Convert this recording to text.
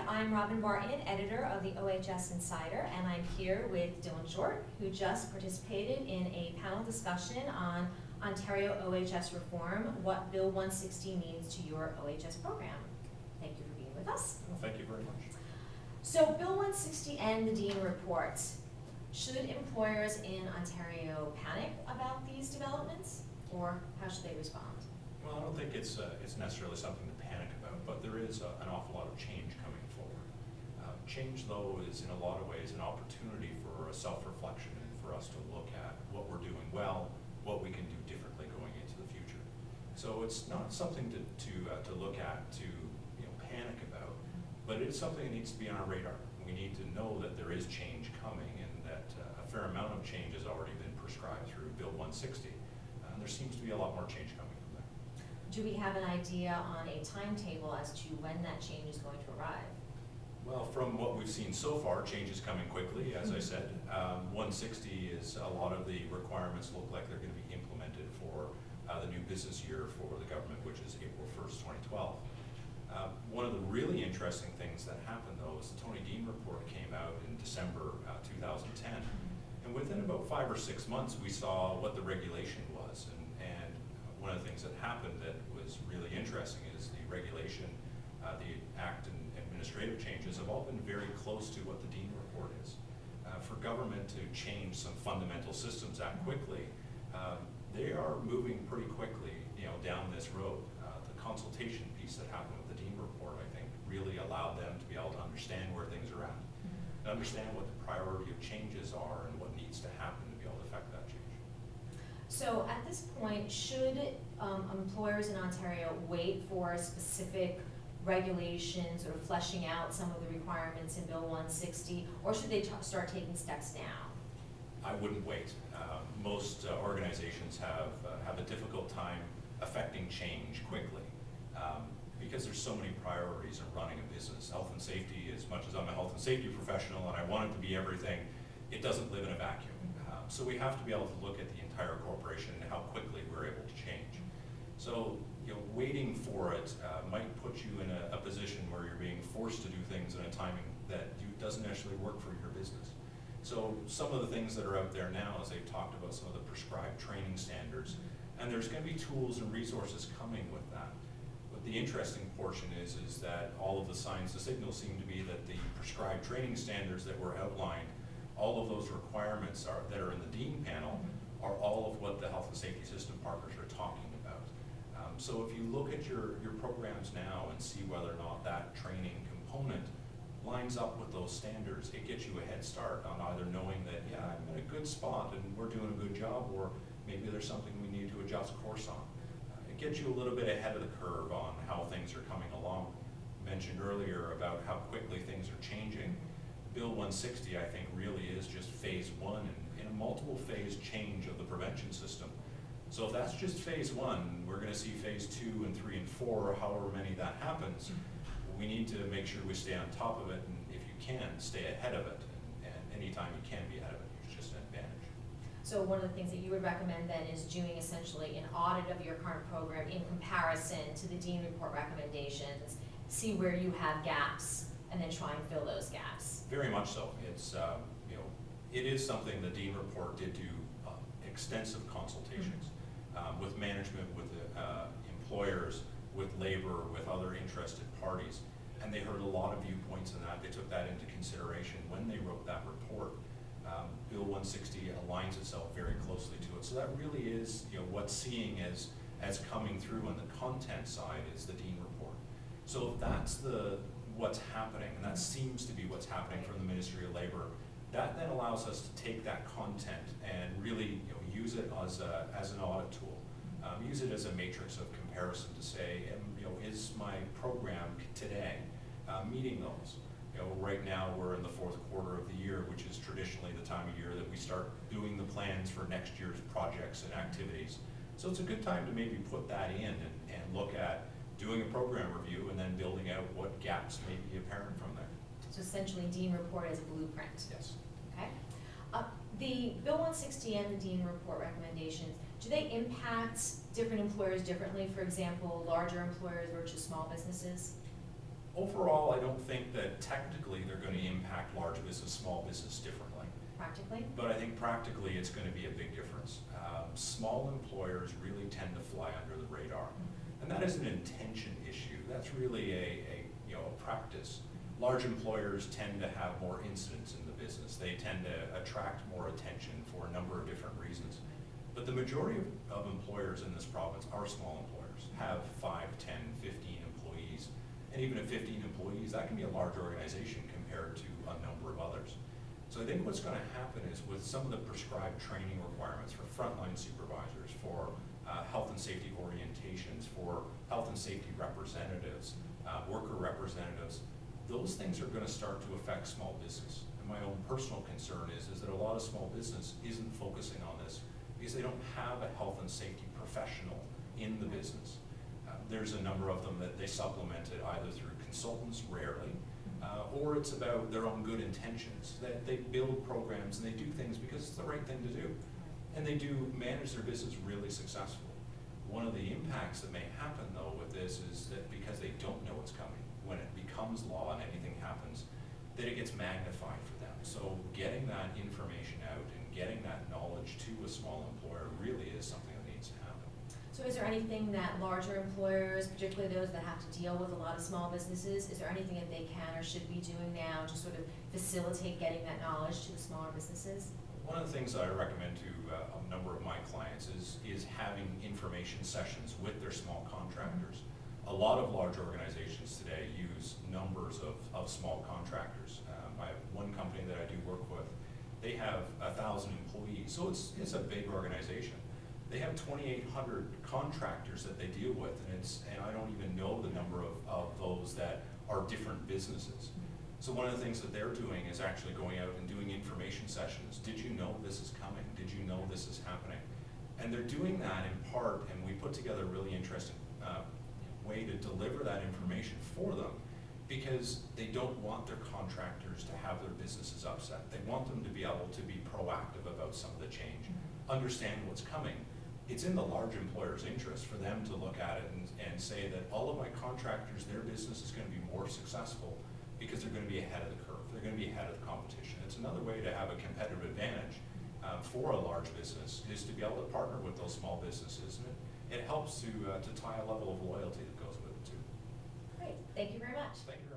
I'm Robin Barton, editor of the OHS Insider, and I'm here with Dylan Short, who just participated in a panel discussion on Ontario OHS reform, what Bill 160 means to your OHS program. Thank you for being with us. Well, thank you very much. So Bill 160 and the Dean report. Should employers in Ontario panic about these developments, or how should they respond? Well, I don't think it's necessarily something to panic about, but there is an awful lot of change coming forward. Change, though, is in a lot of ways an opportunity for a self-reflection and for us to look at what we're doing well, what we can do differently going into the future. So it's not something to look at, to panic about, but it's something that needs to be on our radar. We need to know that there is change coming and that a fair amount of change has already been prescribed through Bill 160. And there seems to be a lot more change coming from there. Do we have an idea on a timetable as to when that change is going to arrive? Well, from what we've seen so far, change is coming quickly, as I said. 160 is a lot of the requirements look like they're going to be implemented for the new business year for the government, which is April 1st, 2012. One of the really interesting things that happened, though, is the Tony Dean report came out in December 2010. And within about 5 or 6 months, we saw what the regulation was. And one of the things that happened that was really interesting is the regulation, the Act and administrative changes have all been very close to what the Dean report is. For government to change some fundamental systems that quickly, they are moving pretty quickly down this road. The consultation piece that happened with the Dean report, I think, really allowed them to be able to understand where things are at, and understand what the priority of changes are and what needs to happen to be able to affect that change. So at this point, should employers in Ontario wait for specific regulations or fleshing out some of the requirements in Bill 160, or should they start taking steps now? I wouldn't wait. Most organizations have a difficult time affecting change quickly because there's so many priorities in running a business. Health and safety, as much as I'm a health and safety professional and I want it to be everything, it doesn't live in a vacuum. So we have to be able to look at the entire corporation and how quickly we're able to change. So waiting for it might put you in a position where you're being forced to do things in a timing that doesn't actually work for your business. So some of the things that are out there now, as they've talked about some of the prescribed training standards, and there's going to be tools and resources coming with that. But the interesting portion is that all of the signs, the signals seem to be that the prescribed training standards that were outlined, all of those requirements that are in the Dean panel are all of what the health and safety system partners are talking about. So if you look at your programs now and see whether or not that training component lines up with those standards, it gets you a head start on either knowing that, yeah, I'm in a good spot and we're doing a good job, or maybe there's something we need to adjust course on. It gets you a little bit ahead of the curve on how things are coming along. I mentioned earlier about how quickly things are changing. Bill 160, I think, really is just phase one in a multiple phase change of the prevention system. So if that's just phase one, we're going to see phase 2 and 3 and 4, or however many that happens. We need to make sure we stay on top of it, and if you can, stay ahead of it. And anytime you can be ahead of it, it's just an advantage. So one of the things that you would recommend then is doing essentially an audit of your current program in comparison to the Dean report recommendations, see where you have gaps, and then try and fill those gaps. Very much so. It's it is something the Dean report did do extensive consultations with management, with employers, with labor, with other interested parties, and they heard a lot of viewpoints in that. They took that into consideration when they wrote that report. Bill 160 aligns itself very closely to it. So that really is what's seeing as coming through on the content side is the Dean report. So if that's what's happening, and that seems to be what's happening from the Ministry of Labor, that then allows us to take that content and really use it as an audit tool. Use it as a matrix of comparison to say, is my program today meeting those? Right now we're in the 4th quarter of the year, which is traditionally the time of year that we start doing the plans for next year's projects and activities. So it's a good time to maybe put that in and look at doing a program review and then building out what gaps may be apparent from there. So essentially Dean report as a blueprint. Yes. Okay. The Bill 160 and the Dean report recommendations, do they impact different employers differently? For example, larger employers versus small businesses? Overall, I don't think that technically they're going to impact large business, small business differently. Practically? But I think practically it's going to be a big difference. Small employers really tend to fly under the radar. And that is an intention issue. That's really a practice. Large employers tend to have more incidents in the business. They tend to attract more attention for a number of different reasons. But the majority of employers in this province are small employers, have 5, 10, 15 employees. And even at 15 employees, that can be a large organization compared to a number of others. So I think what's going to happen is with some of the prescribed training requirements for frontline supervisors, for health and safety orientations, for health and safety representatives, worker representatives, those things are going to start to affect small business. And my own personal concern is that a lot of small business isn't focusing on this because they don't have a health and safety professional in the business. There's a number of them that they supplement it either through consultants, rarely, or it's about their own good intentions, that they build programs and they do things because it's the right thing to do. And they do manage their business really successfully. One of the impacts that may happen though with this is that because they don't know what's coming, when it becomes law and anything happens, that it gets magnified for them. So getting that information out and getting that knowledge to a small employer really is something that needs to happen. So is there anything that larger employers, particularly those that have to deal with a lot of small businesses, is there anything that they can or should be doing now to sort of facilitate getting that knowledge to the smaller businesses? One of the things that I recommend to a number of my clients is having information sessions with their small contractors. A lot of large organizations today use numbers of small contractors. I have one company that I do work with. They have 1,000 employees, so it's a big organization. They have 2,800 contractors that they deal with, and I don't even know the number of those that are different businesses. So one of the things that they're doing is actually going out and doing information sessions. Did you know this is coming? Did you know this is happening? And they're doing that in part, and we put together a really interesting way to deliver that information for them, because they don't want their contractors to have their businesses upset. They want them to be able to be proactive about some of the change, understand what's coming. It's in the large employer's interest for them to look at it and say that all of my contractors, their business is going to be more successful because they're going to be ahead of the curve. They're going to be ahead of the competition. It's another way to have a competitive advantage for a large business is to be able to partner with those small businesses. And it helps to tie a level of loyalty that goes with it too. Great, thank you very much. Thank you very much.